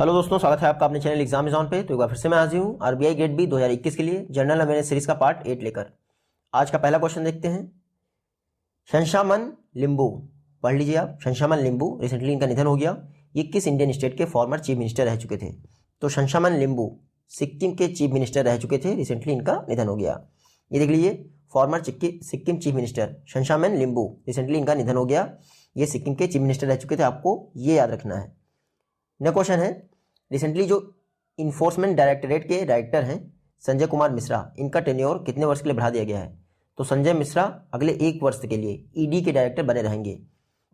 Hello दोस्तों, स्वागत है आपका अपने चैनल एग्जाम इज ऑन पे। तो एक बार फिर से मैं हाजिर हूँ आरबीआई ग्रेड बी 2021 के लिए जनरल अवेयरनेस सीरीज का पार्ट 8 लेकर। आज का पहला क्वेश्चन देखते हैं। शंशामन लिंबू, पढ़ लीजिए आप। शंशामन लिंबू, रिसेंटली इनका निधन हो गया। ये किस इंडियन स्टेट के फॉर्मर चीफ मिनिस्टर रह चुके थे? तो शंशामन लिंबू सिक्किम के चीफ मिनिस्टर रह चुके थे, रिसेंटली इनका निधन हो गया। ये देख लीजिए, फॉर्मर सिक्किम चीफ मिनिस्टर शंशामन लिंबू, रिसेंटली इनका निधन हो गया। ये सिक्किम के चीफ मिनिस्टर रह चुके थे, आपको ये याद रखना है। नेक्स्ट क्वेश्चन है, रिसेंटली जो इन्फोर्समेंट डायरेक्टरेट के डायरेक्टर हैं संजय कुमार मिश्रा, इनका टेन्योर कितने वर्ष के लिए बढ़ा दिया गया है? तो संजय मिश्रा अगले 1 वर्ष के लिए ईडी के डायरेक्टर बने रहेंगे।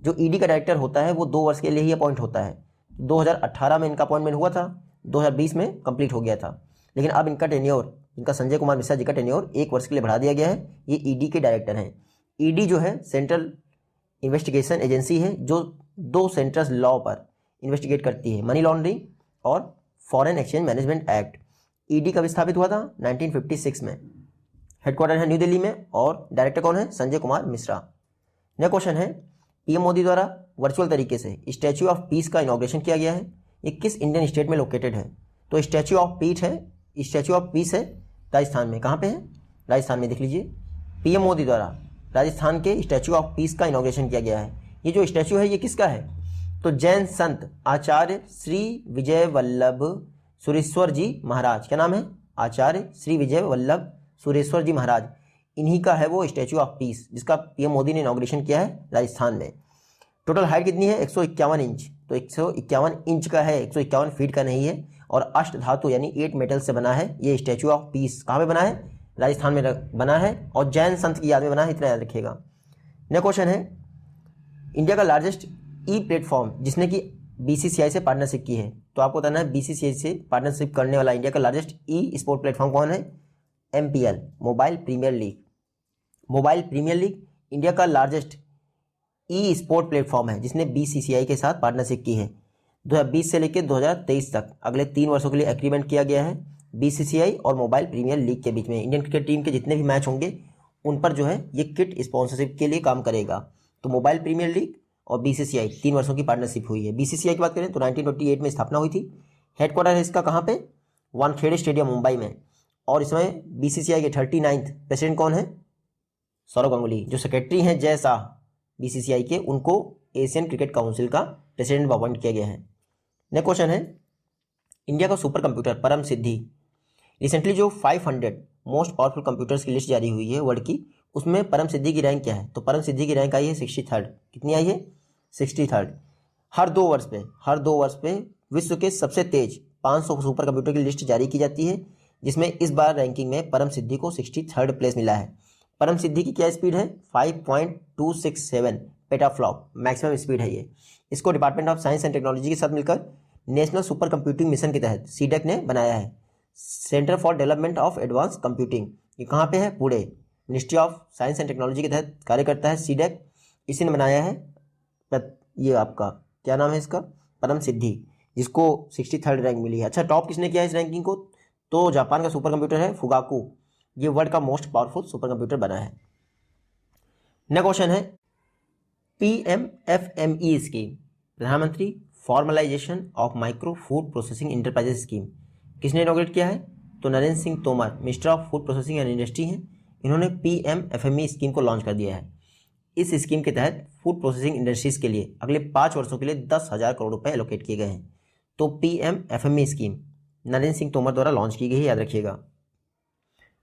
जो ईडी का डायरेक्टर होता है वो 2 वर्ष के लिए ही अपॉइंट होता है। 2018 में इनका अपॉइंटमेंट हुआ था, 2020 में कंप्लीट हो गया था, लेकिन अब इनका टेन्योर, इनका संजय कुमार मिश्रा जी का टेन्योर 1 वर्ष के लिए बढ़ा दिया गया है। ये ईडी के डायरेक्टर हैं। ईडी जो है सेंट्रल इन्वेस्टिगेशन एजेंसी है, जो 2 सेंट्रल लॉ पर इन्वेस्टिगेट करती है, मनी लॉन्ड्रिंग और foreign exchange management act. ED कब स्थापित हुआ था? 1956 में। हेडक्वार्टर है न्यू दिल्ली में और डायरेक्टर कौन है? संजय कुमार मिश्रा। नेक्स्ट क्वेश्चन है, पीएम मोदी द्वारा वर्चुअल तरीके से स्टैच्यू ऑफ पीस का इनॉग्रेशन किया गया है। ये किस इंडियन स्टेट में लोकेटेड है? तो स्टैच्यू ऑफ पीस है राजस्थान में। कहाँ पे है? राजस्थान में। देख लीजिए, पीएम मोदी द्वारा राजस्थान के स्टैच्यू ऑफ पीस का इनॉग्रेशन किया गया है। ये जो स्टैच्यू है ये किसका है? तो जैन संत आचार्य श्री विजय वल्लभ सुरेश्वर जी महाराज, क्या नाम है? आचार्य श्री विजय वल्लभ सुरेश्वर जी महाराज, इन्हीं का है वो स्टैच्यू ऑफ पीस, जिसका पीएम मोदी ने इनॉग्रेशन किया है राजस्थान में। टोटल हाइट कितनी है? 151 इंच। तो 151 इंच का है, 151 फीट का नहीं है। और अष्ट धातु यानी 8 मेटल से बना है ये स्टैच्यू ऑफ पीस। कहाँ पे बना है? राजस्थान में बना है और जैन संत की याद में बना है, इतना याद रखिएगा। नेक्स्ट क्वेश्चन है, इंडिया का लार्जेस्ट ई प्लेटफॉर्म जिसने कि बीसीसीआई से पार्टनरशिप की है। तो आपको बताना है बीसीसीआई से पार्टनरशिप करने वाला इंडिया का लार्जेस्ट ई स्पोर्ट प्लेटफॉर्म कौन है? MPL, mobile premier league. Mobile premier league India का लार्जेस्ट ई स्पोर्ट प्लेटफॉर्म है जिसने बीसीसीआई के साथ पार्टनरशिप की है। 2020 से लेकर 2023 तक अगले 3 वर्षों के लिए एग्रीमेंट किया गया है बीसीसीआई और मोबाइल प्रीमियर लीग के बीच में। इंडियन क्रिकेट टीम के जितने भी मैच होंगे उन पर जो है ये किट स्पॉन्सरशिप के लिए काम करेगा। तो मोबाइल प्रीमियर लीग और बीसीसीआई 3 वर्षों की पार्टनरशिप हुई है। बीसीसीआई की बात करें तो 1928 में स्थापना हुई थी। हेडक्वार्टर है इसका कहाँ पे? वानखेड़े स्टेडियम मुंबई में। और इसमें बीसीसीआई के 39th प्रेसिडेंट कौन है? सौरव गांगुली। जो सेक्रेटरी हैं जय शाह बीसीसीआई के, उनको एशियन क्रिकेट काउंसिल का प्रेसिडेंट अपॉइंट किया गया है। नेक्स्ट क्वेश्चन है, इंडिया का सुपर कंप्यूटर परम सिद्धि, रिसेंटली जो 500 मोस्ट पावरफुल कंप्यूटर्स की लिस्ट जारी हुई है वर्ल्ड की, उसमें परम सिद्धि की रैंक क्या है? तो परम सिद्धि की रैंक आई है 63rd। कितनी आई है? 63rd। हर 2 वर्ष पे विश्व के सबसे तेज 500 सुपर कंप्यूटर की लिस्ट जारी की जाती है, जिसमें इस बार रैंकिंग में परम सिद्धि को 63rd प्लेस मिला है। परम सिद्धि की क्या स्पीड है? 5.267 पेटाफ्लॉप मैक्सिमम स्पीड है ये। इसको department of science and technology के साथ मिलकर नेशनल सुपर कंप्यूटिंग मिशन के तहत सीडेक ने बनाया है। Centre for development of advance computing, ये कहाँ पे है? Pune. Ministry of science and technology के तहत कार्य करता है सीडेक, इसी ने बनाया है। ये आपका क्या नाम है इसका? परम सिद्धि, जिसको 63rd रैंक मिली है। अच्छा, टॉप किसने किया है इस रैंकिंग को? तो जापान का सुपर कंप्यूटर है फुगाकू, ये वर्ल्ड का मोस्ट पावरफुल सुपर कंप्यूटर बना है। नेक्स्ट क्वेश्चन है, पीएमएफएमई स्कीम, प्रधानमंत्री formalisation of micro food processing enterprises scheme, किसने इनॉग्रेट किया है? तो Narendra Singh Tomar, minister of food processing and industry हैं, इन्होंने पीएमएफएमई स्कीम को लॉन्च कर दिया है। इस स्कीम के तहत फूड प्रोसेसिंग इंडस्ट्रीज के लिए अगले 5 वर्षों के लिए 10,000 करोड़ रुपए एलोकेट किए गए हैं। तो पीएमएफएमई स्कीम नरेंद्र सिंह तोमर द्वारा लॉन्च की गई है, याद रखिएगा।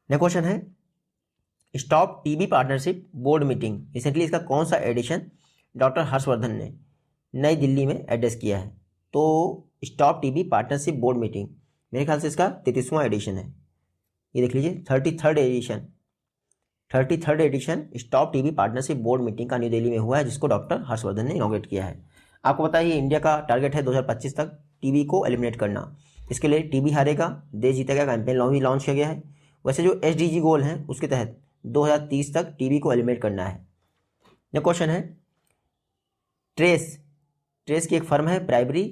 नेक्स्ट क्वेश्चन है, stop TB partnership board meeting, recently इसका कौन सा एडिशन डॉक्टर हर्षवर्धन ने नई दिल्ली में एड्रेस किया है? तो stop TB partnership board meeting मेरे ख्याल से इसका 33वां एडिशन है। ये देख लीजिए, 33rd edition stop TB partnership board meeting का न्यू दिल्ली में हुआ है, जिसको डॉक्टर हर्षवर्धन ने इनॉग्रेट किया है। आपको पता है इंडिया का टारगेट है 2025 तक टीबी को एलिमिनेट करना। इसके लिए टीबी हारेगा देश जीतेगा कैंपेन भी लॉन्च किया गया है। वैसे जो एसडीजी गोल हैं उसके तहत 2030 तक टीबी को एलिमिनेट करना है। नेक्स्ट क्वेश्चन है, ट्रेस की एक फर्म है ब्राइबरी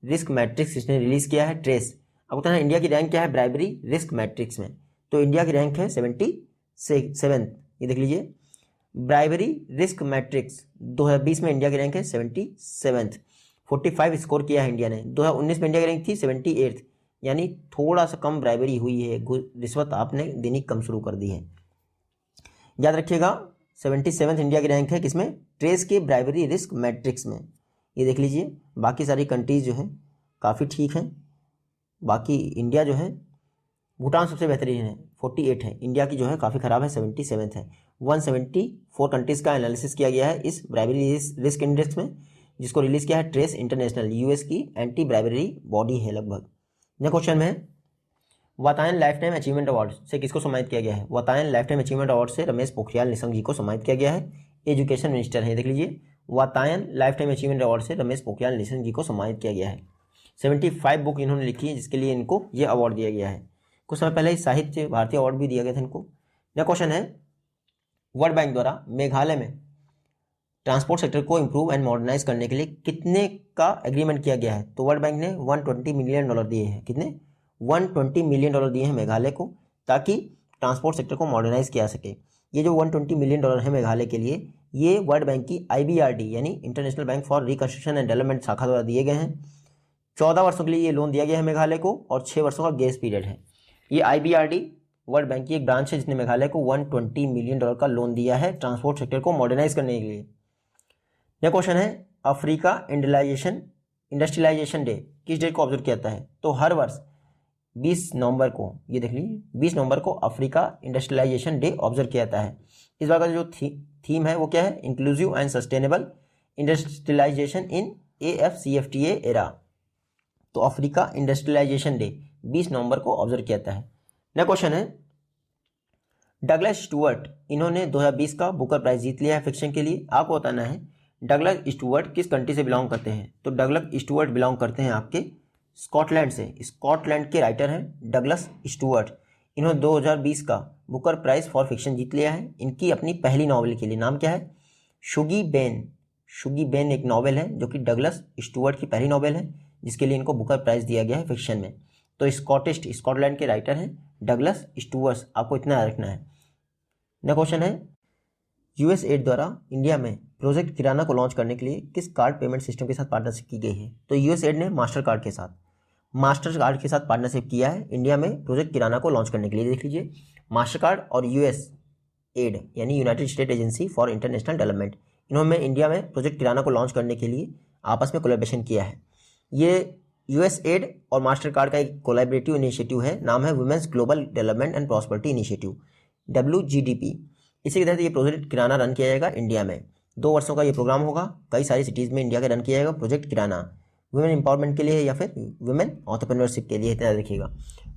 रिस्क मैट्रिक्स, इसने रिलीज किया है ट्रेस। आपको पता है इंडिया की रैंक क्या है ब्राइबरी रिस्क मैट्रिक्स में? तो इंडिया की रैंक है 77th। ये देख लीजिए, ब्राइबरी रिस्क मैट्रिक्स 2020 में इंडिया की रैंक है 77th। 45 स्कोर किया है इंडिया ने। 2019 में इंडिया की रैंक थी 78th, यानी थोड़ा सा कम ब्राइबरी हुई है, रिश्वत आपने देनी कम शुरू कर दी है। याद रखिएगा 77th इंडिया की रैंक है किसमें, ट्रेस के ब्राइबरी रिस्क मैट्रिक्स में। ये देख लीजिए, बाकी सारी कंट्रीज जो है काफ़ी ठीक हैं, बाकी इंडिया जो है, भूटान सबसे बेहतरीन है 48 है, इंडिया की जो है काफ़ी ख़राब है 77th है। 174 कंट्रीज़ का एनालिसिस किया गया है इस ब्राइबरी रिस्क इंडेक्स में, जिसको रिलीज़ किया है ट्रेस इंटरनेशनल, यूएस की एंटी ब्राइबरी बॉडी है लगभग। नेक्स्ट क्वेश्चन में है, Vatayan life time achievement award से किसको सम्मानित किया गया है। Vatayan life time achievement award से रमेश पोखरियाल निशंक जी को सम्मानित किया गया है, एजुकेशन मिनिस्टर है। देख लीजिए, Vatayan life time achievement award से रमेश पोखरियाल निशंक जी को सम्मानित किया गया है। 75 बुक इन्होंने लिखी है, जिसके लिए इनको ये अवार्ड दिया गया है। कुछ समय पहले साहित्य भारतीय अवार्ड भी दिया गया था इनको। नेक्स्ट क्वेश्चन है, वर्ल्ड बैंक द्वारा मेघालय में ट्रांसपोर्ट सेक्टर को इम्प्रूव एंड मॉडर्नाइज करने के लिए कितने का एग्रीमेंट किया गया है। तो वर्ल्ड बैंक ने $120 मिलियन दिए हैं। कितने, $120 मिलियन दिए हैं मेघालय को, ताकि ट्रांसपोर्ट सेक्टर को मॉडर्नाइज किया सके। ये जो $120 मिलियन है मेघालय के लिए, ये वर्ल्ड बैंक की IBRD यानी international bank for reconstruction and development शाखा द्वारा दिए गए हैं। 14 वर्षों के लिए ये लोन दिया गया है मेघालय को, और 6 वर्षों का ग्रेस पीरियड है। ये IBRD वर्ल्ड बैंक की एक ब्रांच है, जिसने मेघालय को $120 मिलियन का लोन दिया है ट्रांसपोर्ट सेक्टर को मॉडर्नाइज करने के लिए। यह क्वेश्चन है, अफ्रीका इंडस्ट्रियलाइजेशन डे किस डेट को ऑब्जर्व किया जाता है। तो हर वर्ष 20 नवंबर को, ये देख लीजिए 20 नवंबर को अफ्रीका इंडस्ट्रियलाइजेशन डे ऑब्जर्व किया जाता है। इस बार का जो थीम है वो क्या है, inclusive and sustainable industrialisation in AFCFTA era. तो अफ्रीका इंडस्ट्रियलाइजेशन डे 20 नवंबर को ऑब्जर्व किया जाता है। नेक्स्ट क्वेश्चन है, डगलस स्टुअर्ट, इन्होंने 2020 का बुकर प्राइज जीत लिया है फिक्शन के लिए। आपको बताना है डगलस स्टुअर्ट किस कंट्री से बिलोंग करते हैं। तो डगलस स्टुअर्ट बिलोंग करते हैं आपके स्कॉटलैंड से। स्कॉटलैंड के राइटर हैं डगलस स्टुअर्ट। इन्होंने 2020 का बुकर प्राइज फॉर फिक्शन जीत लिया है। इनकी अपनी पहली नॉवेल के लिए, नाम क्या है, शुगी बेन। शुगी बेन एक नॉवेल है जो कि डगलस स्टुअर्ट की पहली नॉवेल है, जिसके लिए इनको बुकर प्राइज दिया गया है फिक्शन में। तो स्कॉटलैंड के राइटर हैं डगलस स्टुअर्ट, आपको इतना रखना है। नेक्स्ट क्वेश्चन है, USAID द्वारा इंडिया में प्रोजेक्ट किराना को लॉन्च करने के लिए किस कार्ड पेमेंट सिस्टम के साथ पार्टनरशिप की गई है। तो USAID ने मास्टर कार्ड के साथ पार्टनरशिप किया है इंडिया में प्रोजेक्ट किराना को लॉन्च करने के लिए। देख लीजिए, मास्टर कार्ड और USAID यानी United state agency for international development, इन्होंने इंडिया में प्रोजेक्ट किराना को लॉन्च करने के लिए आपस में कोलैबोरेशन किया है। ये USAID और मास्टर कार्ड का एक कोलैबोरेटिव इनिशिएटिव है, नाम है women's global development and prosperity initiative, WGDP। इसी के तहत ये प्रोजेक्ट किराना रन किया जाएगा इंडिया में। 2 वर्षों का ये प्रोग्राम होगा, कई सारी सिटीज़ में इंडिया का रन किया जाएगा प्रोजेक्ट किराना, वुमेन एम्पावरमेंट के लिए या फिर वुमेन एंटरप्रेन्योरशिप के लिए, इतना रखिएगा।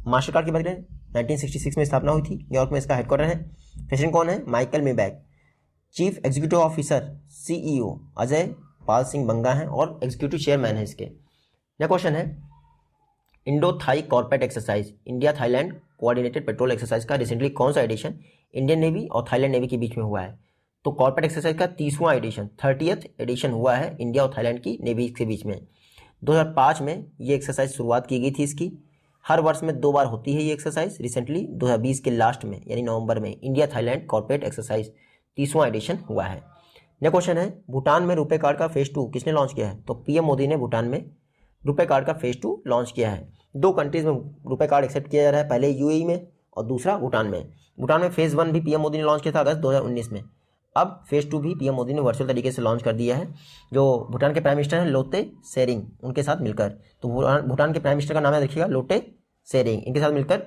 मास्टर कार्ड की बात करें, 1966 में स्थापना हुई थी, न्यूयॉर्क में इसका हेडक्वार्टर है। प्रेसिडेंट कौन है, Michael Miebach. Chief executive officer CEO Ajay Pal Singh Banga हैं और एग्जीक्यूटिव चेयरमैन है इसके। नेक्स्ट क्वेश्चन है, Indo Thai corporate exercise, India Thailand coordinated patrol exercise का रिसेंटली कौन सा एडिशन इंडियन नेवी और थाईलैंड नेवी के बीच में हुआ है। तो कॉर्पोरेट एक्सरसाइज का 30वां एडिशन, 30th एडिशन हुआ है इंडिया और थाईलैंड की नेवी के बीच में। 2005 में ये एक्सरसाइज शुरुआत की गई थी इसकी। हर वर्ष में 2 बार होती है ये एक्सरसाइज। रिसेंटली 2020 के लास्ट में यानी नवंबर में इंडिया थाईलैंड कॉर्पोरेट एक्सरसाइज 30वां एडिशन हुआ है। नेक्स्ट क्वेश्चन है, भूटान में रुपे कार्ड का फेज 2 किसने लॉन्च किया है। तो PM मोदी ने भूटान में रुपे कार्ड का फेज 2 लॉन्च किया है। 2 कंट्रीज में रुपे कार्ड एक्सेप्ट किया जा रहा है, पहले UAE में और दूसरा भूटान में। भूटान में फेज़ 1 भी PM मोदी ने लॉन्च किया था अगस्त 2019 में। अब फेज़ 2 भी PM मोदी ने वर्चुअल तरीके से लॉन्च कर दिया है, जो भूटान के प्राइम मिनिस्टर हैं लोटे शेरिंग, उनके साथ मिलकर। तो भूटान के प्राइम मिनिस्टर का नाम है, देखिएगा, लोटे शेरिंग। इनके साथ मिलकर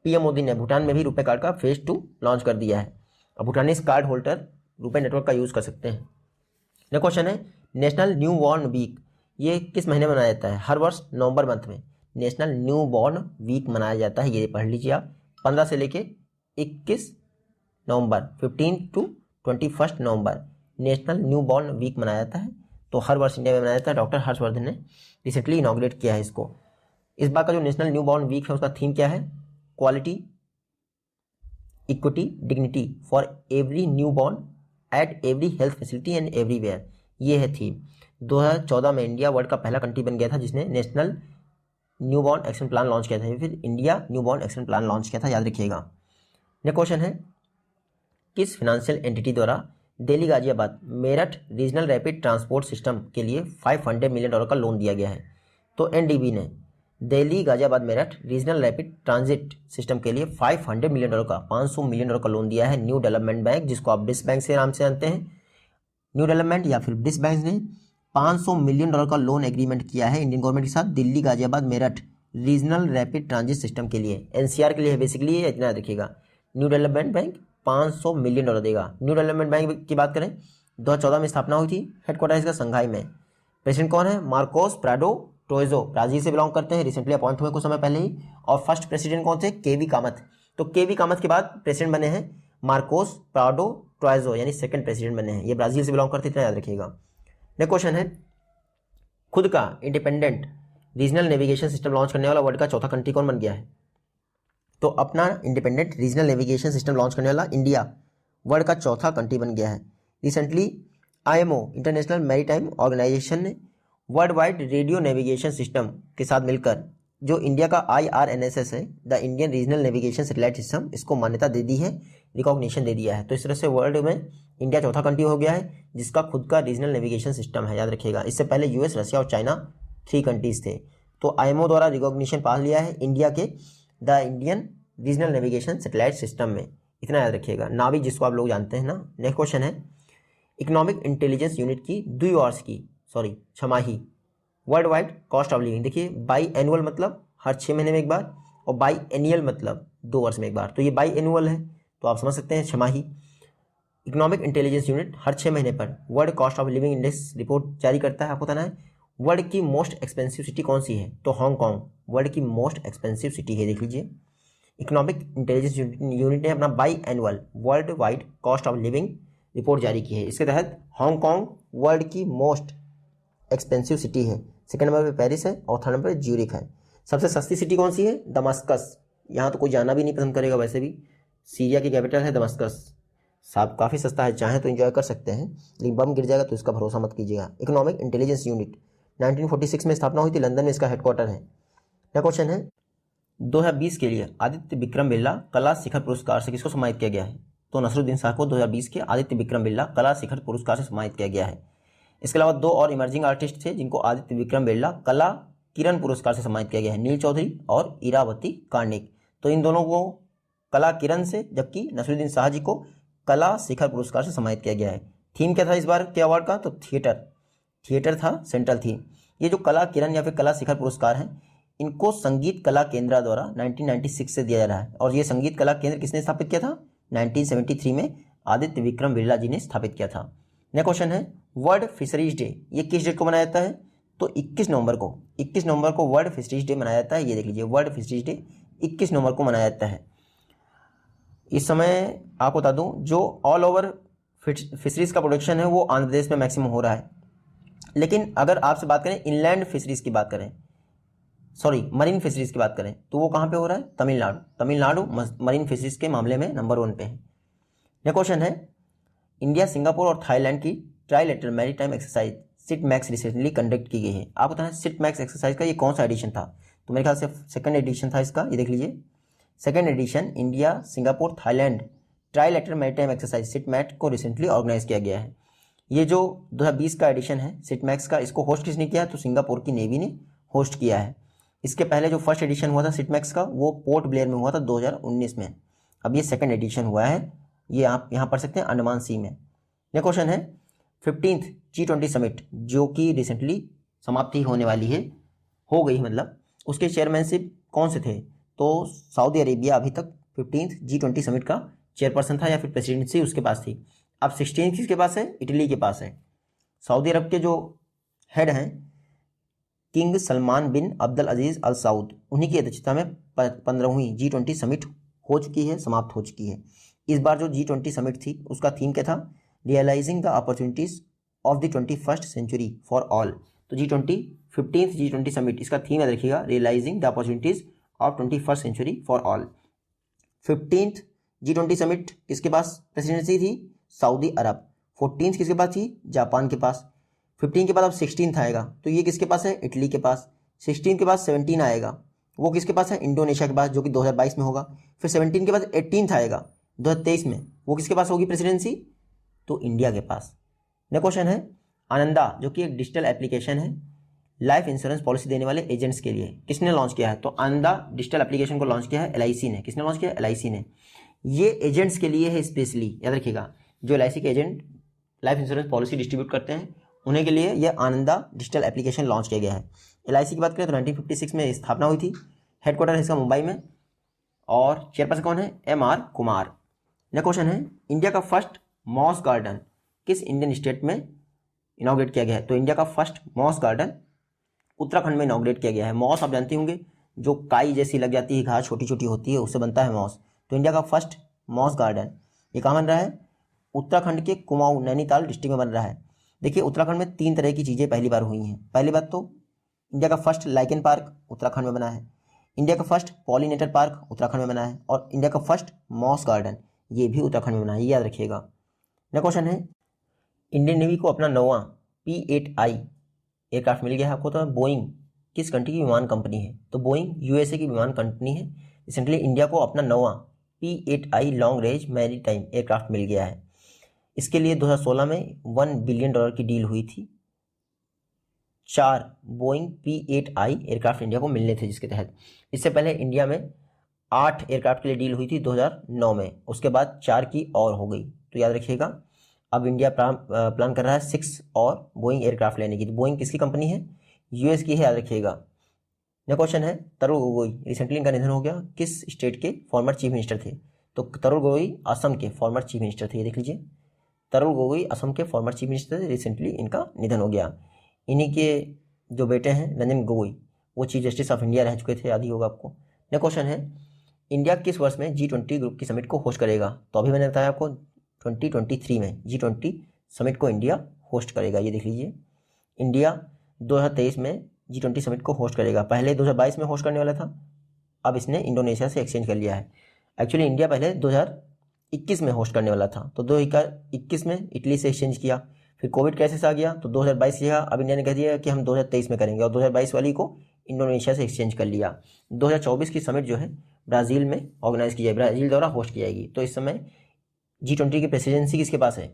PM मोदी ने भूटान में भी रुपे कार्ड का फेज़ 2 लॉन्च कर दिया है। अब भूटानीज कार्ड होल्डर रुपे नेटवर्क का यूज़ कर सकते हैं। नेक्स्ट क्वेश्चन है, नेशनल न्यू बॉर्न वीक, ये किस महीने में मनाया जाता है। हर वर्ष नवंबर मंथ में नेशनल न्यू बॉर्न वीक मनाया जाता है। ये पढ़ लीजिए आप, 15 से लेके 21 नवंबर, 15 to 21 नवंबर नेशनल न्यू बॉर्न वीक मनाया जाता है। तो हर वर्ष इंडिया में मनाया जाता है। डॉक्टर हर्षवर्धन ने रिसेंटली इनॉग्रेट किया है इसको। इस बार का जो नेशनल न्यू बॉर्न वीक है उसका थीम क्या है, quality equity dignity for every new born at every health facility and everywhere, ये है थीम। 2014 में इंडिया वर्ल्ड का पहला कंट्री बन गया था जिसने national new born action plan launch किया था। फिर India new born action plan launch किया था, याद रखिएगा। नेक्स्ट क्वेश्चन है, किस फाइनेंशियल एंटिटी द्वारा Delhi Ghaziabad Meerut regional rapid transport system के लिए $500 मिलियन का लोन दिया गया है। तो एनडीबी ने Delhi Ghaziabad Meerut regional rapid transit system के लिए $500 मिलियन का $500 मिलियन का लोन दिया है न्यू डेवलपमेंट बैंक, जिसको आप डिस बैंक से नाम से जानते हैं। न्यू डेवलपमेंट या फिर डिस बैंक ने $500 मिलियन का लोन एग्रीमेंट किया है इंडियन गवर्नमेंट के साथ Delhi Ghaziabad Meerut regional rapid transit system के लिए। एनसीआर के लिए बेसिकली ये इतना देखिएगा। न्यू डेवलपमेंट बैंक $500 मिलियन देगा। न्यू डेवलपमेंट बैंक की बात करें 2014 में स्थापना हुई थी। हेडक्वार्टर इसका संघाई में। प्रेसिडेंट कौन है? मार्कोस प्राडो टोएजो, ब्राजील से बिलोंग करते हैं, रिसेंटली अपॉइंट हुए कुछ समय पहले ही। और फर्स्ट प्रेसिडेंट कौन थे? केवी कामत। तो केवी कामत के बाद प्रेसिडेंट बने हैं मार्कोस प्राडो टोएजो, यानी सेकंड प्रेसिडेंट बने हैं। ये ब्राजील से बिलोंग करते, इतना याद रखिएगा। नेक्स्ट क्वेश्चन है, खुद का independent regional navigation system launch करने वाला वर्ल्ड का चौथा कंट्री कौन बन गया है? तो अपना independent regional navigation system launch करने वाला इंडिया वर्ल्ड का चौथा कंट्री बन गया है। Recently IMO international maritime organisation ने world wide radio navigation system के साथ मिलकर जो इंडिया का IRNSS है, the Indian regional navigation satellite system, इसको मान्यता दे दी है, रिकॉग्निशन दे दिया है। तो इस तरह से वर्ल्ड में इंडिया चौथा कंट्री हो गया है जिसका खुद का रीजनल नेविगेशन सिस्टम है, याद रखिएगा। इससे पहले यूएस, रशिया और चाइना 3 कंट्रीज थे। तो आईएमओ द्वारा रिकॉग्निशन पा लिया है इंडिया के the Indian regional navigation satellite system में, इतना याद रखिएगा। नाविक जिसको आप लोग जानते हैं ना। नेक्स्ट क्वेश्चन है, इकोनॉमिक इंटेलिजेंस यूनिट की छमाही world wide cost of living. देखिए, बाई एनुअल मतलब हर 6 महीने में एक बार, और बाई एनियल मतलब 2 वर्ष में एक बार। तो ये बाई एनुअल है, तो आप समझ सकते हैं छमाही। इकोनॉमिक इंटेलिजेंस यूनिट हर 6 महीने पर world cost of living index report जारी करता है। आपको बताना है वर्ल्ड की मोस्ट एक्सपेंसिव सिटी कौन सी है? तो हांगकॉन्ग वर्ल्ड की मोस्ट एक्सपेंसिव सिटी है, देख लीजिए। इकोनॉमिक इंटेलिजेंस यूनिट ने अपना by annual world wide cost of living report जारी की है। इसके तहत हांगकॉन्ग वर्ल्ड की मोस्ट एक्सपेंसिव सिटी है। सेकंड नंबर पे पेरिस है और थर्ड नंबर पे ज्यूरिख है। सबसे सस्ती सिटी कौन सी है? दमास्कस। यहाँ तो कोई जाना भी नहीं पसंद करेगा, वैसे भी सीरिया की कैपिटल है दमास्कस। साहब काफ़ी सस्ता है, चाहें तो एंजॉय कर सकते हैं, लेकिन बम गिर जाएगा तो इसका भरोसा मत कीजिएगा। इकोनॉमिक इंटेलिजेंस यूनिट 1946 में स्थापना हुई थी, लंदन में इसका हेडक्वार्टर है। नेक्स्ट क्वेश्चन है, 2020 के लिए आदित्य विक्रम बिरला कला शिखर पुरस्कार से किसको सम्मानित किया गया है? तो नसरुद्दीन शाह को 2020 के आदित्य विक्रम बिरला कला शिखर पुरस्कार से सम्मानित किया गया है। इसके अलावा 2 और इमर्जिंग आर्टिस्ट थे जिनको आदित्य विक्रम बिरला कला किरण पुरस्कार से सम्मानित किया गया है, नील चौधरी और इरावती कार्निक। तो इन दोनों को कला किरण से, जबकि नसरुद्दीन शाह जी को कला शिखर पुरस्कार से सम्मानित किया गया है। थीम क्या था इस बार के अवार्ड का? तो थिएटर था सेंट्रल थीम। ये जो कला किरण या फिर कला शिखर पुरस्कार हैं, इनको संगीत कला केंद्र द्वारा 1996 से दिया जा रहा है। और ये संगीत कला केंद्र किसने स्थापित किया था? 1973 में आदित्य विक्रम बिरला जी ने स्थापित किया था। नेक्स्ट क्वेश्चन है, वर्ल्ड फिशरीज डे ये किस डेट को मनाया जाता है? तो 21 नवंबर को वर्ल्ड फिशरीज डे मनाया जाता है। ये देख लीजिए, वर्ल्ड फिशरीज डे 21 नवंबर को मनाया जाता है। इस समय आपको बता दूं, जो ऑल ओवर फिशरीज का प्रोडक्शन है वो आंध्र प्रदेश में मैक्सिमम हो रहा है। लेकिन अगर आपसे बात करें इनलैंड फिशरीज की बात करें, मरीन फिशरीज की बात करें, तो वो कहाँ पे हो रहा है? तमिलनाडु मरीन फिशरीज के मामले में नंबर 1 पे है। नेक्स्ट क्वेश्चन है, इंडिया, सिंगापुर और थाईलैंड की trilateral maritime exercise SITMEX recently conduct की गई है। आपको बताना है सिट मैक्स एक्सरसाइज का ये कौन सा एडिशन था? तो मेरे ख्याल से सेकंड एडिशन था इसका। ये देख लीजिए, second edition India, Singapore, Thailand trilateral maritime exercise SITMEX को रिसेंटली ऑर्गेनाइज किया गया है। ये जो 2020 का एडिशन है सिट मैक्स का, इसको होस्ट किसने किया? तो सिंगापुर की नेवी ने होस्ट किया है। इसके पहले जो फर्स्ट एडिशन हुआ था सिट मैक्स का, वो पोर्ट ब्लेयर में हुआ था 2019 में। अब ये सेकंड एडिशन हुआ है, ये आप यहाँ पढ़ सकते हैं, अंडमान सी में। नेक्स्ट क्वेश्चन है, 15th G20 समिट जो कि रिसेंटली समाप्ति होने वाली है, हो गई मतलब, उसके चेयरमैनशिप कौन से थे? तो सऊदी अरेबिया अभी तक 15th G20 समिट का चेयरपर्सन था या फिर प्रेसिडेंसी उसके पास थी। अब 16th किसके पास है? इटली के पास है। सऊदी अरब के जो हेड हैं किंग सलमान बिन अब्दुल अजीज़ अल सऊद, उन्हीं की अध्यक्षता में 15वीं G20 समिट हो चुकी है, समाप्त हो चुकी है। इस बार जो G20 समिट थी उसका थीम क्या था? Realising the opportunities of the 21st century for all. तो G20 15th G20 समिट, इसका थीम याद रखिएगा, realising the opportunities of 21st century for all. 15th G20 summit किसके पास प्रेसिडेंसी थी? सऊदी अरब। 14th किसके पास थी? जापान के पास। 15 के बाद अब 16th आएगा, तो ये किसके पास है? इटली के पास। 16 के बाद 17 आएगा, वो किसके पास है? इंडोनेशिया के पास, जो कि 2022 में होगा। फिर 17 के बाद 18th आएगा 2023 में, वो किसके पास होगी प्रेसिडेंसी? तो इंडिया के पास। नेक्स्ट क्वेश्चन है आनंदा, जो कि एक डिजिटल एप्लीकेशन है लाइफ इंश्योरेंस पॉलिसी देने वाले एजेंट्स के लिए, किसने लॉन्च किया है? तो आनंदा डिजिटल एप्लीकेशन को लॉन्च किया है LIC ने। किसने लॉन्च किया है? LIC ने। ये एजेंट्स के लिए है स्पेशली, याद रखिएगा। जो LIC के agent life insurance policy distribute करते हैं उन्हें के लिए ये आनंदा डिजिटल एप्लीकेशन लॉन्च किया गया है। LIC की बात करें तो 1956 में स्थापना हुई थी। हेडक्वार्टर है इसका मुंबई में और चेयरपर्सन कौन है? MR कुमार। नेक्स्ट क्वेश्चन है इंडिया का फर्स्ट मॉस गार्डन किस इंडियन स्टेट में इनॉग्रेट किया गया है? तो इंडिया का फर्स्ट मॉस गार्डन उत्तराखंड में इनॉग्रेट किया गया है। मॉस आप जानते होंगे, जो काई जैसी लग जाती है, घास छोटी छोटी होती है, उससे बनता है मॉस। तो इंडिया का फर्स्ट मॉस गार्डन ये कहाँ बन रहा है? उत्तराखंड के कुमाऊं नैनीताल डिस्ट्रिक्ट में बन रहा है। देखिए उत्तराखंड में 3 तरह की चीज़ें पहली बार हुई हैं। पहली बात तो इंडिया का फर्स्ट लाइकेन पार्क उत्तराखंड में बना है, इंडिया का फर्स्ट पॉलिनेटर पार्क उत्तराखंड में बना है, और इंडिया का फर्स्ट मॉस गार्डन ये भी उत्तराखंड में बना है, ये याद रखिएगा। नेक्स्ट क्वेश्चन है इंडियन नेवी को अपना नौवां P-8I एयरक्राफ्ट मिल गया है आपको। तो बोइंग किस कंट्री की विमान कंपनी है? तो बोइंग USA की विमान कंपनी है। रिसेंटली इंडिया को अपना नौवां P-8I long range maritime aircraft मिल गया है। इसके लिए 2016 में $1 बिलियन की डील हुई थी। 4 बोइंग P-8I एयरक्राफ्ट इंडिया को मिलने थे, जिसके तहत इससे पहले इंडिया में 8 एयरक्राफ्ट के लिए डील हुई थी 2009 में, उसके बाद 4 की और हो गई। तो याद रखिएगा अब इंडिया प्लान कर रहा है 6 और बोइंग एयरक्राफ्ट लेने की। तो बोइंग किसकी कंपनी है? US की है, याद रखिएगा। नेक्स्ट क्वेश्चन है तरुण गोगोई, रिसेंटली इनका निधन हो गया। किस स्टेट के फॉर्मर चीफ मिनिस्टर थे? तो तरुण गोगोई असम के फॉर्मर चीफ मिनिस्टर थे, ये देख लीजिए। तरुण गोगोई असम के फॉर्मर चीफ मिनिस्टर थे, रिसेंटली इनका निधन हो गया। इन्हीं के जो बेटे हैं रंजन गोगोई, वो चीफ जस्टिस ऑफ इंडिया रह चुके थे, याद ही होगा आपको। नेक्स्ट क्वेश्चन है इंडिया किस वर्ष में G20 ग्रुप की समिट को होस्ट करेगा? तो अभी मैंने बताया आपको 2023 में G20 समिट को इंडिया होस्ट करेगा, ये देख लीजिए। इंडिया 2023 में G20 समिट को होस्ट करेगा। पहले 2022 में होस्ट करने वाला था, अब इसने इंडोनेशिया से एक्सचेंज कर लिया है। एक्चुअली इंडिया पहले 2021 में होस्ट करने वाला था, तो 2021 में इटली से एक्सचेंज किया, फिर कोविड क्राइसिस आ गया तो 2022 किया। अब इंडिया ने कह दिया कि हम 2023 में करेंगे, और 2022 वाली को इंडोनेशिया से एक्सचेंज कर लिया। 2024 की समिट जो है ब्राज़ील में ऑर्गेनाइज की जाएगी, ब्राज़ील द्वारा होस्ट की जाएगी। तो इस समय G20 की प्रेसिडेंसी किसके पास है?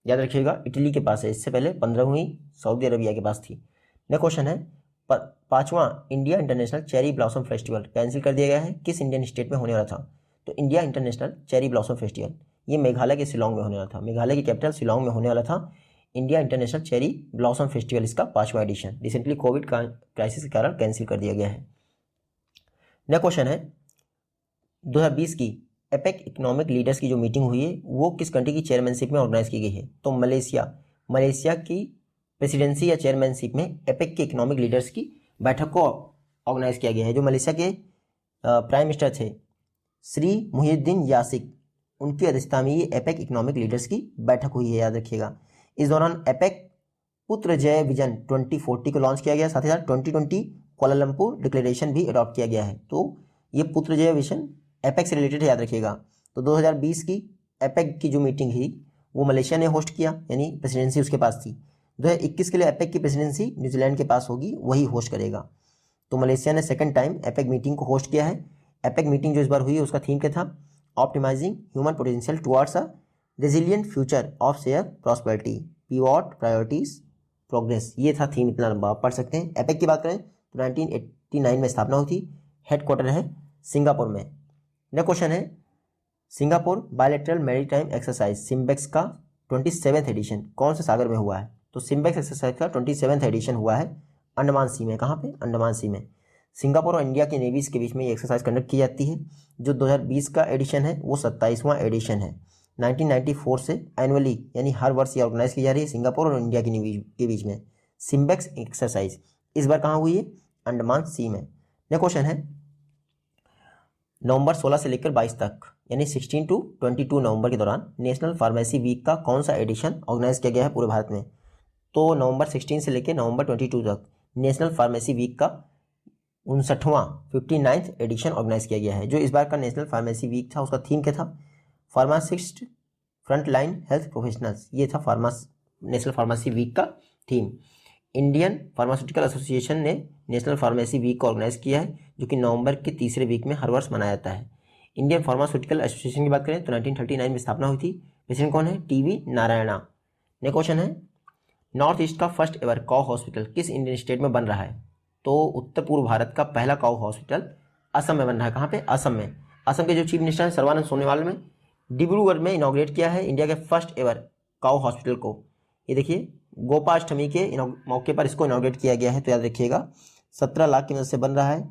याद रखिएगा इटली के पास है। इससे पहले 15वीं सऊदी अरबिया के पास थी। नेक्स्ट क्वेश्चन है 5वां India international cherry blossom festival cancel कर दिया गया है, किस इंडियन स्टेट में होने वाला था? तो India international cherry blossom festival ये मेघालय के शिलांग में होने वाला था, मेघालय की कैपिटल शिलांग में होने वाला था। India international cherry blossom festival इसका 5वां एडिशन रिसेंटली कोविड क्राइसिस के कारण कैंसिल कर दिया गया है। नेक्स्ट क्वेश्चन है 2020 की एपेक इकोनॉमिक लीडर्स की जो मीटिंग हुई है वो किस कंट्री की चेयरमैनशिप में ऑर्गेनाइज की गई है? तो मलेशिया की प्रेसिडेंसी या चेयरमैनशिप में एपेक के इकोनॉमिक लीडर्स की बैठक को ऑर्गेनाइज किया गया है। जो मलेशिया के प्राइम मिनिस्टर थे श्री मुहिउद्दीन यासिक, उनकी अध्यक्षता में ये एपेक इकोनॉमिक लीडर्स की बैठक हुई है, याद रखिएगा। इस दौरान एपेक पुत्र जय विजन 2040 को लॉन्च किया गया, साथ ही साथ 2020 कोलालमपुर डिक्लेरेशन भी अडॉप्ट किया गया है। तो ये पुत्र जय विजन एपेक से रिलेटेड है, याद रखिएगा। तो 2020 की एपेक की जो मीटिंग थी वो मलेशिया ने होस्ट किया, यानी प्रेसिडेंसी उसके पास थी। 2021 के लिए एपेक की प्रेसिडेंसी न्यूजीलैंड के पास होगी, वही होस्ट करेगा। तो मलेशिया ने सेकंड टाइम एपेक मीटिंग को होस्ट किया है। एपेक मीटिंग जो इस बार हुई है उसका थीम क्या था? Optimising human potential towards a resilient future of share prosperity, pivot priorities progress, ये था थीम। इतना लंबा आप पढ़ सकते हैं। एपेक की बात करें तो 1989 में स्थापना हुई थी, हेडक्वार्टर है सिंगापुर में। नेक्स्ट क्वेश्चन है Singapore bilateral maritime exercise SIMBEX का 27वां एडिशन कौन से सागर में हुआ है? तो सिम्बेक्स एक्सरसाइज का 27वां एडिशन हुआ है अंडमान सी में। कहाँ पे? अंडमान सी में। सिंगापुर और इंडिया के नेवीज के बीच में ये एक्सरसाइज कंडक्ट की जाती है। जो 2020 का एडिशन है वो 27वां एडिशन है। 1994 से एनुअली यानी हर वर्ष ये ऑर्गेनाइज की जा रही है सिंगापुर और इंडिया के बीच में सिम्बेक्स एक्सरसाइज। इस बार कहाँ हुई है? अंडमान सी में। नेक्स्ट क्वेश्चन है नवंबर 16 से लेकर 22 तक यानी 16 to 22 नवंबर के दौरान नेशनल फार्मेसी वीक का कौन सा एडिशन ऑर्गेनाइज किया गया है पूरे भारत में? तो नवंबर 16 से लेकर नवंबर 22 तक नेशनल फार्मेसी वीक का 59वां एडिशन ऑर्गेनाइज किया गया है। जो इस बार का नेशनल फार्मेसी वीक था उसका थीम क्या था? Pharmacist front line health professionals, ये था नेशनल फार्मेसी वीक का थीम। इंडियन फार्मास्यूटिकल एसोसिएशन ने नेशनल फार्मेसी वीक को ऑर्गेनाइज किया है, जो कि नवंबर के तीसरे वीक में हर वर्ष मनाया जाता है। इंडियन फार्मास्यूटिकल एसोसिएशन की बात करें तो 1939 में स्थापना हुई थी, प्रेसिडेंट कौन है? टीवी नारायणा। नेक्स्ट क्वेश्चन है, नॉर्थ ईस्ट का फर्स्ट एवर काउ हॉस्पिटल किस इंडियन स्टेट में बन रहा है? तो उत्तर पूर्व भारत का पहला काउ हॉस्पिटल असम में बन रहा है। कहाँ पे? असम में। असम के जो चीफ मिनिस्टर हैं सर्बानंद सोनोवाल में डिब्रूगढ़ में इनॉग्रेट किया है इंडिया के फर्स्ट एवर काउ हॉस्पिटल को। ये देखिए गोपाष्टमी के मौके पर इसको इनॉग्रेट किया गया है। तो याद रखिएगा 17 लाख की मदद से बन रहा है।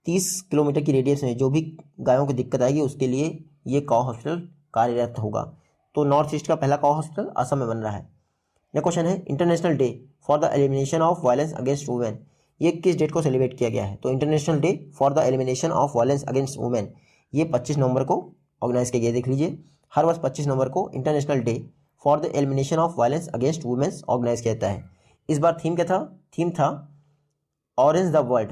30 किलोमीटर की रेडियस में जो भी गायों की दिक्कत आएगी उसके लिए ये काउ हॉस्पिटल कार्यरत होगा। तो नॉर्थ ईस्ट का पहला काउ हॉस्पिटल असम में बन रहा है। नेक्स्ट क्वेश्चन है, international day for the elimination of violence against women ये किस डेट को सेलिब्रेट किया गया है? तो international day for the elimination of violence against women ये 25 नवंबर को ऑर्गेनाइज किया गया। देख लीजिए हर वर्ष 25 नवंबर को international day for the elimination of violence against women's organise किया जाता है। इस बार थीम क्या था? थीम था orange the world,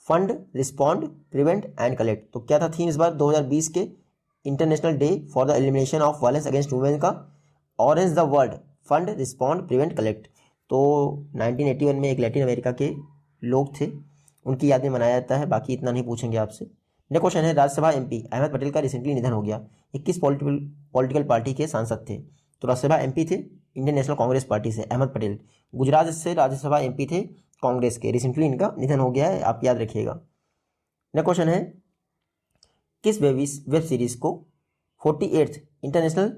fund, respond, prevent and collect. तो क्या था थीम इस बार 2020 के international day for the elimination of violence against women का? Orange the world, fund, respond, prevent, collect. तो 1981 में एक लैटिन अमेरिका के लोग थे, उनकी याद में मनाया जाता है। बाकी इतना नहीं पूछेंगे आपसे। नेक्स्ट क्वेश्चन है, राज्यसभा एमपी अहमद पटेल का रिसेंटली निधन हो गया। ये किस पॉलिटिकल पार्टी के सांसद थे? तो राज्यसभा एमपी थे इंडियन नेशनल कांग्रेस पार्टी से अहमद पटेल। गुजरात से राज्यसभा एमपी थे कांग्रेस के। रिसेंटली इनका निधन हो गया है, आप याद रखिएगा। नेक्स्ट क्वेश्चन है, किस वेब सीरीज को 48th इंटरनेशनल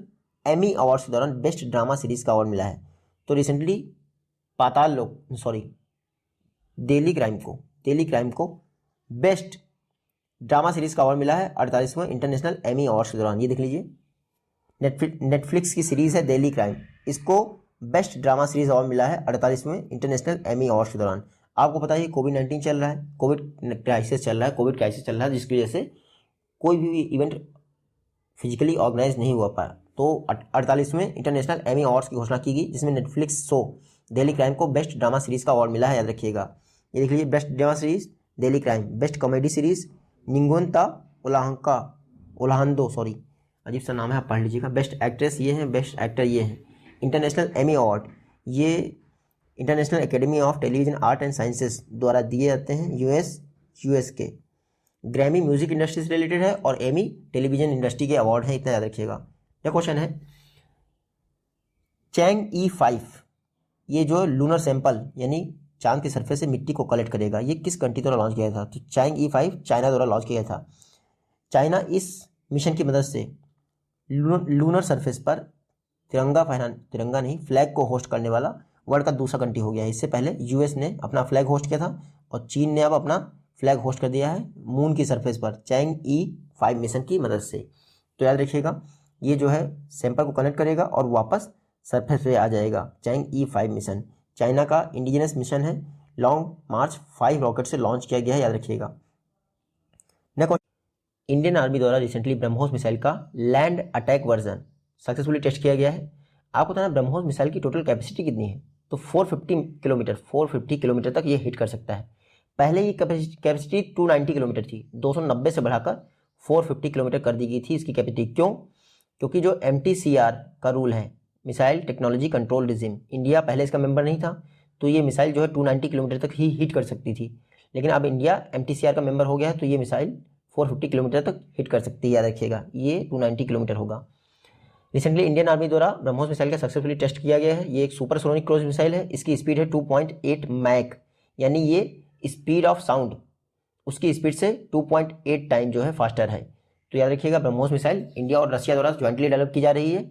एमी अवार्ड्स के दौरान बेस्ट ड्रामा सीरीज का अवार्ड मिला है? तो रिसेंटली डेली क्राइम को बेस्ट ड्रामा सीरीज का अवार्ड मिला है 48वें इंटरनेशनल एमी अवार्ड्स के दौरान। ये देख लीजिए नेटफ्लिक्स की सीरीज है डेली क्राइम, इसको बेस्ट ड्रामा सीरीज अवार्ड मिला है 48वें इंटरनेशनल एमी अवार्ड्स के दौरान। आपको पता है कोविड-19 चल रहा है, कोविड क्राइसिस चल रहा है जिसकी वजह से कोई भी इवेंट फिजिकली ऑर्गेनाइज नहीं हुआ पाया। तो 48वें इंटरनेशनल एमी अवार्ड्स की घोषणा की गई, जिसमें नेटफ्लिक्स शो डेली क्राइम को बेस्ट ड्रामा सीरीज का अवार्ड मिला है, याद रखिएगा। ये देख लीजिए best drama series Delhi crime, best comedy series Ninguem Ta Olhando, अजीब सा नाम है, आप पढ़ लीजिएगा। बेस्ट एक्ट्रेस ये हैं, बेस्ट एक्टर ये हैं। इंटरनेशनल एमी अवार्ड ये international academy of television art and sciences द्वारा दिए जाते हैं यूएस के। ग्रैमी म्यूजिक इंडस्ट्री से रिलेटेड है और एमी टेलीविजन इंडस्ट्री के अवार्ड हैं, इतना याद रखिएगा। यह क्वेश्चन है, चैंग E5 ये जो लूनर सैंपल यानी चांद के सरफेस से मिट्टी को कलेक्ट करेगा, ये किस कंट्री द्वारा लॉन्च किया था? तो चैंग E5 चाइना द्वारा लॉन्च किया था। चाइना इस मिशन की मदद से लूनर सरफेस पर तिरंगा नहीं फ्लैग को होस्ट करने वाला वर्ल्ड का दूसरा कंट्री हो गया है। इससे पहले यूएस ने अपना फ्लैग होस्ट किया था और चीन ने अब अपना फ्लैग होस्ट कर दिया है मून की सरफेस पर चैंग E5 मिशन की मदद से। तो याद रखिएगा ये जो है सैंपल को कनेक्ट करेगा और वापस सरफेस पे आ जाएगा। चैंग E5 मिशन चाइना का इंडिजिनस मिशन है, लॉन्ग मार्च 5 रॉकेट से लॉन्च किया गया है, याद रखिएगा। नेक्स्ट, इंडियन आर्मी द्वारा रिसेंटली ब्रह्मोस मिसाइल का land attack version successfully test किया गया है। आपको बताना ब्रह्मोस मिसाइल की टोटल कैपेसिटी कितनी है? तो 450 किलोमीटर तक ये हिट कर सकता है। पहले ये कैपेसिटी 290 किलोमीटर थी, 290 से बढ़ाकर 450 किलोमीटर कर दी गई थी इसकी कैपेसिटी। क्यों? क्योंकि जो MTCR का रूल है, missile technology control regime, India पहले इसका मेंबर नहीं था, तो ये मिसाइल जो है 290 किलोमीटर तक ही हिट कर सकती थी। लेकिन अब इंडिया MTCR का मेंबर हो गया है, तो ये मिसाइल 450 किलोमीटर तक हिट कर सकती है, याद रखिएगा। ये 290 किलोमीटर होगा। रिसेंटली इंडियन आर्मी द्वारा ब्रह्मोस मिसाइल का सक्सेसफुली टेस्ट किया गया है। ये एक सुपरसोनिक क्रूज मिसाइल है, इसकी स्पीड है 2.8 मैक, यानी ये स्पीड ऑफ साउंड उसकी स्पीड से 2.8 टाइम जो है फास्टर है। तो याद रखिएगा ब्रह्मोस मिसाइल इंडिया और रशिया द्वारा ज्वाइंटली डेवलप की जा रही है।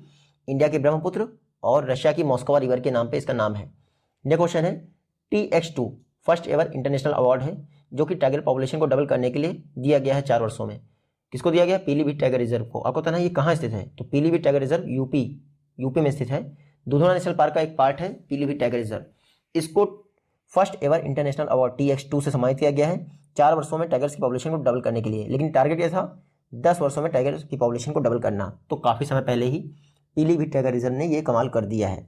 इंडिया के ब्रह्मपुत्र और रशिया की मॉस्कोवा रिवर के नाम पे इसका नाम है। नेक्स्ट क्वेश्चन है, TX2 first ever international award है जो कि टाइगर पॉपुलेशन को डबल करने के लिए दिया गया है 4 वर्षों में। किसको दिया गया? पीलीभीत टाइगर रिजर्व को। आपको पता है ये कहाँ स्थित है? तो पीलीभीत टाइगर रिजर्व यूपी में स्थित है। दुधना नेशनल पार्क का एक पार्ट है पीलीभीत टाइगर रिजर्व। इसको first ever international award TX2 से सम्मानित किया गया है 4 वर्षों में टाइगर्स की पॉपुलेशन को डबल करने के लिए। लेकिन टारगेट क्या था? 10 वर्षों में टाइगर्स की पॉपुलेशन को डबल करना। तो काफ़ी समय पहले ही पीलीभीत टाइगर रिजर्व ने ये कमाल कर दिया है।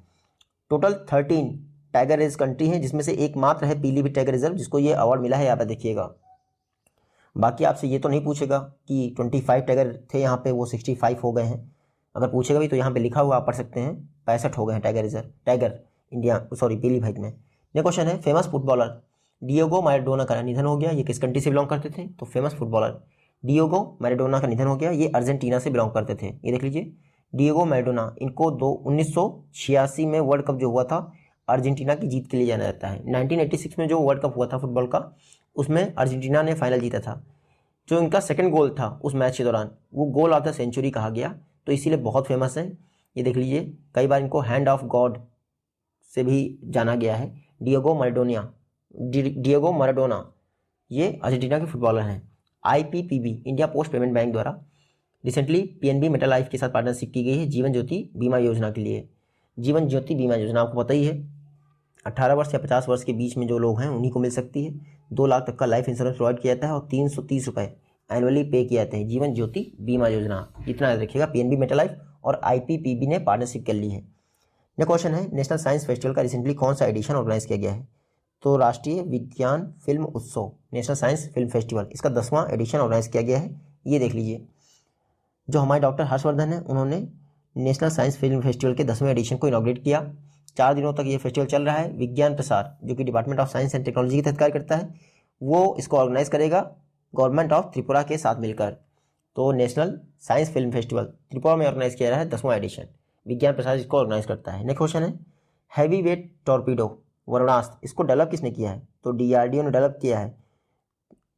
टोटल 13 टाइगर रेज कंट्री हैं, जिसमें से एकमात्र है पीलीभीत टाइगर रिजर्व जिसको ये अवार्ड मिला है, यहाँ पर देखिएगा। बाकी आपसे ये तो नहीं पूछेगा कि 25 टाइगर थे यहाँ पे, वो 65 हो गए हैं। अगर पूछेगा भी तो यहाँ पे लिखा हुआ आप पढ़ सकते हैं, 65 हो गए हैं टाइगर पीलीभीत में। ये क्वेश्चन है, फेमस फुटबॉलर डिएगो मैराडोना का निधन हो गया। ये किस कंट्री से बिलोंग करते थे? तो फेमस फुटबॉलर डिएगो मैराडोना का निधन हो गया, ये अर्जेंटीना से बिलोंग करते थे। ये देख लीजिए डिएगो मैराडोना, इनको 1986 में वर्ल्ड कप जो हुआ था अर्जेंटीना की जीत के लिए जाना जाता है। 1986 में जो वर्ल्ड कप हुआ था फुटबॉल का, उसमें अर्जेंटीना ने फाइनल जीता था। जो इनका सेकंड गोल था उस मैच के दौरान, वो गोल ऑफ द सेंचुरी कहा गया, तो इसीलिए बहुत फेमस है। ये देख लीजिए, कई बार इनको हैंड ऑफ गॉड से भी जाना गया है। डिएगो मैराडोना ये अर्जेंटीना के फुटबॉलर हैं। IPPB, India post payment bank द्वारा रिसेंटली पीएनबी मेटा लाइफ के साथ पार्टनरशिप की गई है जीवन ज्योति बीमा योजना के लिए। जीवन ज्योति बीमा योजना आपको पता ही है, 18 वर्ष या 50 वर्ष के बीच में जो लोग हैं उन्हीं को मिल सकती है। 2 लाख तक का लाइफ इंश्योरेंस प्रोवाइड किया जाता है और 330 रुपये एनुअली पे किए जाते हैं। जीवन ज्योति बीमा योजना, इतना याद रखिएगा। पीएनबी मेटा लाइफ और आईपीपीबी ने पार्टनरशिप कर ली है। नेक्स्ट क्वेश्चन है, नेशनल साइंस फेस्टिवल का रिसेंटली कौन सा एडिशन ऑर्गेनाइज किया गया है? तो राष्ट्रीय विज्ञान फिल्म उत्सव, नेशनल साइंस फिल्म फेस्टिवल, इसका 10वां एडिशन ऑर्गेनाइज किया गया है। ये देख लीजिए, जो हमारे डॉक्टर हर्षवर्धन हैं उन्होंने नेशनल साइंस फिल्म फेस्टिवल के 10वें एडिशन को इनॉग्रेट किया। 4 दिनों तक ये फेस्टिवल चल रहा है। विज्ञान प्रसार, जो कि department of science and technology के तहत कार्य करता है, वो इसको ऑर्गेनाइज करेगा गवर्नमेंट ऑफ त्रिपुरा के साथ मिलकर। तो national science film festival Tripura में ऑर्गेनाइज किया रहा है 10वां एडिशन, विज्ञान प्रसार इसको ऑर्गेनाइज करता है। नेक्स्ट क्वेश्चन है, हैवी वेट टॉर्पीडो वरुणास्त्र, इसको डेवलप किसने किया है? तो डीआरडीओ ने डेवलप किया है।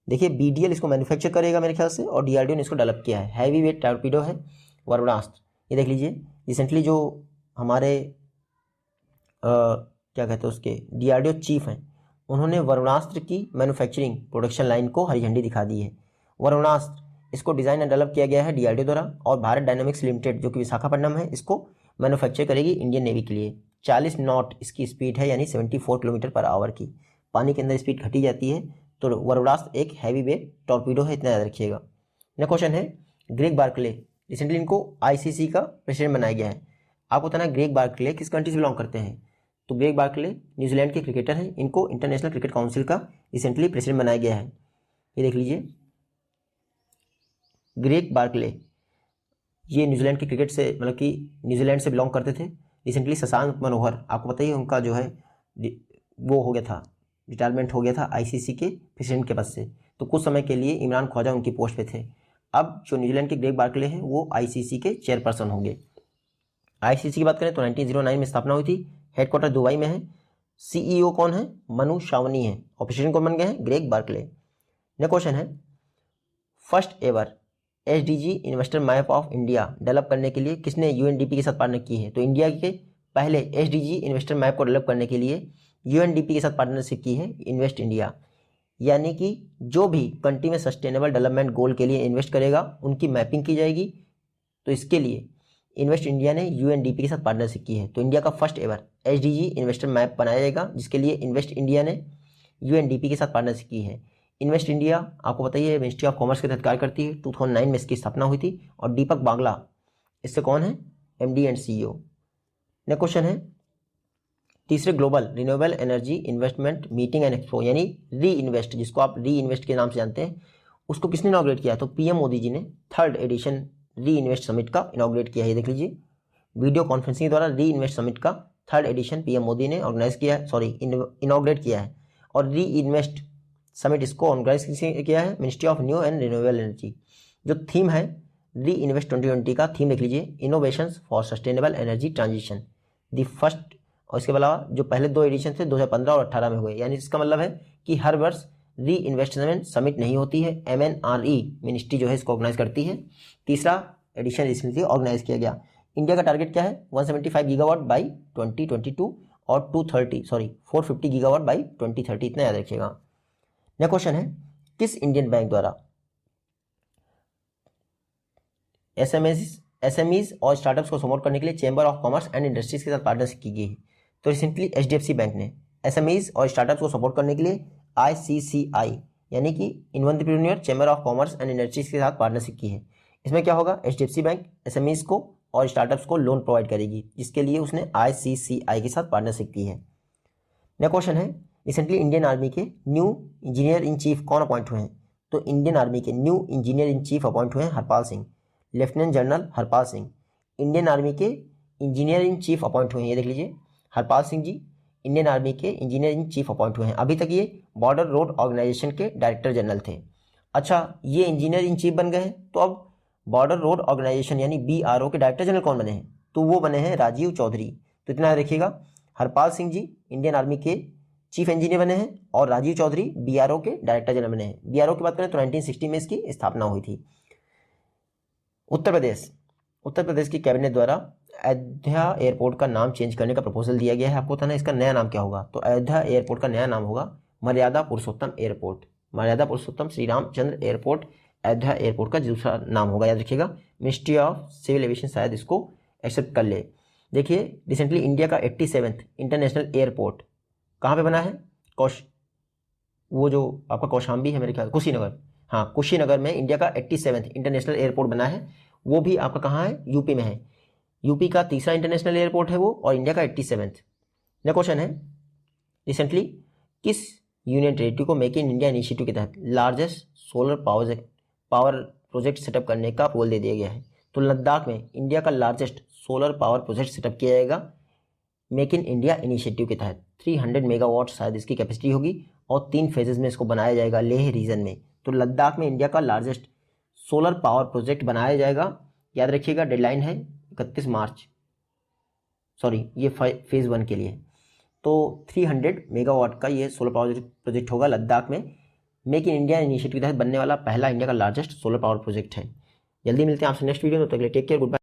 देखिए, बीडीएल इसको मैन्युफैक्चर करेगा मेरे ख्याल से, और डीआरडीओ ने इसको डेवलप किया है। हैवी वेट टॉर्पीडो है वरुणास्त्र। ये देख लीजिए, रिसेंटली जो हमारे क्या कहते हैं उसके डीआरडीओ चीफ हैं, उन्होंने वरुणास्त्र की मैन्युफैक्चरिंग प्रोडक्शन लाइन को हरी झंडी दिखा दी है। वरुणास्त्र इसको डिज़ाइन एंड डेवलप किया गया है डीआरडीओ द्वारा, और भारत डायनामिक्स लिमिटेड जो कि विशाखापट्टनम है, इसको मैन्युफैक्चर करेगी इंडियन नेवी के लिए। 40 नॉट इसकी स्पीड है, यानी 74 किलोमीटर पर आवर की। पानी के अंदर स्पीड घटी जाती है। तो वरुणास्त्र एक हैवी वेट टॉर्पीडो है, इतना याद रखिएगा। नेक्स्ट क्वेश्चन है, ग्रेग बार्कले, रिसेंटली इनको आईसीसी का प्रेसिडेंट बनाया गया है। आपको बताना, ग्रेग बार्कले किस कंट्री से बिलोंग करते हैं? तो ग्रेग बार्कले न्यूजीलैंड के क्रिकेटर हैं। इनको इंटरनेशनल क्रिकेट काउंसिल का रिसेंटली प्रेसिडेंट बनाया गया है। ये देख लीजिए, ग्रेग बार्कले ये न्यूजीलैंड के क्रिकेट से, मतलब कि न्यूजीलैंड से बिलोंग करते थे। रिसेंटली शशांक मनोहर, आपको पता ही उनका जो है वो हो गया था, रिटायरमेंट हो गया था आईसीसी के प्रेसिडेंट के पद से। तो कुछ समय के लिए इमरान ख्वाजा उनकी पोस्ट पे थे। अब जो न्यूजीलैंड के ग्रेग बार्कले हैं वो आईसीसी के चेयरपर्सन होंगे। आईसीसी की बात करें तो 1909 में स्थापना हुई थी। हेडक्वार्टर दुबई में है। सीईओ कौन है? मनु शावनी है। और प्रेसिडेंट कौन बन गए हैं? Greg Barclay. नेक्स्ट क्वेश्चन है, first ever SDG investor map of India develop करने के लिए किसने यूएनडीपी के साथ पार्टनर की है? तो इंडिया के पहले एसडीजी इन्वेस्टर मैप को डेवलप करने के लिए यूएनडीपी के साथ पार्टनरशिप की है इन्वेस्ट इंडिया। यानी कि जो भी कंट्री में सस्टेनेबल डेवलपमेंट गोल के लिए इन्वेस्ट करेगा उनकी मैपिंग की जाएगी। तो इसके लिए इन्वेस्ट इंडिया ने यूएनडीपी के साथ पार्टनरशिप की है। तो इंडिया का first ever SDG investor map बनाया जाएगा, जिसके लिए इन्वेस्ट इंडिया ने यूएनडीपी के साथ पार्टनरशिप की है। इन्वेस्ट इंडिया आपको पता ही है मिनिस्ट्री ऑफ कॉमर्स के तहत कार्य करती है। 2009 में इसकी स्थापना हुई थी। और दीपक बागला इससे कौन है? MD and CEO. Next question है, तीसरे global renewable energy investment meeting and expo, यानी री इन्वेस्ट, जिसको आप री इन्वेस्ट के नाम से जानते हैं, उसको किसने इनॉग्रेट किया? तो पीएम मोदी जी ने 3rd एडिशन री इन्वेस्ट समिट का इनॉग्रेट किया है। देख लीजिए, वीडियो कॉन्फ्रेंसिंग द्वारा री इन्वेस्ट समिट का 3rd एडिशन पीएम मोदी ने ऑर्गेनाइज किया है, इनॉग्रेट किया है। और री इन्वेस्ट समिट इसको ऑर्गेनाइज किया है ministry of new and renewable energy. जो थीम है री इन्वेस्ट 2020 का थीम देख लीजिए, innovations for sustainable energy transition the first. और इसके अलावा जो पहले 2 एडिशन थे 2015 और 18 में हुए, यानी इसका मतलब है कि हर वर्ष री इन्वेस्टमेंट समिट नहीं होती है। MNRE मिनिस्ट्री जो है इसको ऑर्गेनाइज करती है। तीसरा एडिशन रिसेंटली ऑर्गेनाइज किया गया। इंडिया का टारगेट क्या है? 175 गीगावाट बाई 2022 और 450 गीगावाट बाई 2030, इतना याद रखिएगा। नेक्स्ट क्वेश्चन है, किस इंडियन बैंक द्वारा एसएमईज और स्टार्टअप्स को सपोर्ट करने के लिए chamber of commerce and industries के साथ पार्टनरशिप की गई है? तो रिसेंटली एचडीएफसी बैंक ने एसएमईज और स्टार्टअप्स को सपोर्ट करने के लिए ICCI यानी कि entrepreneur chamber of commerce and industries के साथ पार्टनरशिप की है। इसमें क्या होगा? एचडीएफसी बैंक एसएमईज को और स्टार्टअप्स को लोन प्रोवाइड करेगी, जिसके लिए उसने ICCI के साथ पार्टनरशिप की है। नेक्स्ट क्वेश्चन है, रिसेंटली इंडियन आर्मी के न्यू इंजीनियर इन चीफ कौन अपॉइंट हुए हैं? तो इंडियन आर्मी के new engineer in chief appoint हुए हैं Harpal Singh, lieutenant general Harpal Singh. Indian army के इंजीनियर इन चीफ अपॉइंट हुए हैं, ये देख लीजिए, हरपाल सिंह जी इंडियन आर्मी के इंजीनियर इन चीफ अपॉइंट हुए हैं। अभी तक ये बॉर्डर रोड ऑर्गेनाइजेशन के डायरेक्टर जनरल थे। अच्छा, ये इंजीनियर इन चीफ बन गए हैं, तो अब बॉर्डर रोड ऑर्गेनाइजेशन यानी BRO के डायरेक्टर जनरल कौन बने हैं? तो वो बने हैं राजीव चौधरी। तो इतना याद रखिएगा। हरपाल सिंह जी इंडियन आर्मी के चीफ इंजीनियर बने हैं और राजीव चौधरी BRO के डायरेक्टर जनरल बने हैं। BRO की बात करें तो 1960 में इसकी स्थापना हुई थी। उत्तर प्रदेश की कैबिनेट द्वारा अयोध्या एयरपोर्ट का नाम चेंज करने का प्रपोजल दिया गया है। आपको बताना इसका नया नाम क्या होगा। तो अयोध्या एयरपोर्ट का नया नाम होगा मर्यादा पुरुषोत्तम एयरपोर्ट। मर्यादा पुरुषोत्तम श्री रामचंद्र एयरपोर्ट अयोध्या एयरपोर्ट का दूसरा नाम होगा, याद रखिएगा। मिनिस्ट्री ऑफ सिविल एविएशन शायद इसको एक्सेप्ट कर ले। देखिए रिसेंटली इंडिया का 87वां इंटरनेशनल एयरपोर्ट कहाँ पे बना है? वो जो आपका कौशाम्बी है मेरे ख्याल, कुशीनगर, हाँ कुशीनगर में इंडिया का 87वां इंटरनेशनल एयरपोर्ट बना है। वो भी आपका कहाँ है? यूपी में है। यूपी का तीसरा इंटरनेशनल एयरपोर्ट है वो, और इंडिया का 87वां। यह क्वेश्चन है, रिसेंटली किस यूनियन टेरिटरी को मेक इन इंडिया इनिशिएटिव के तहत largest solar power project setup करने का अप्रूवल दे दिया गया है? तो लद्दाख में इंडिया का largest solar power project setup किया जाएगा मेक इन इंडिया इनिशिएटिव के तहत। 300 मेगावाट शायद इसकी कैपेसिटी होगी और 3 फेजेज में इसको बनाया जाएगा लेह रीजन में। तो लद्दाख में इंडिया का लार्जेस्ट सोलर पावर प्रोजेक्ट बनाया जाएगा। याद रखिएगा डेडलाइन है 31 मार्च, सॉरी ये फेज़ 1 के लिए। तो 300 मेगावाट का ये सोलर पावर प्रोजेक्ट होगा लद्दाख में। मेक इन इंडिया इनिशिएटिव के तहत बनने वाला पहला इंडिया का लार्जेस्ट सोलर पावर प्रोजेक्ट है। जल्दी मिलते हैं आपसे नेक्स्ट वीडियो में, तब तक के लिए टेक केयर, गुड बाय।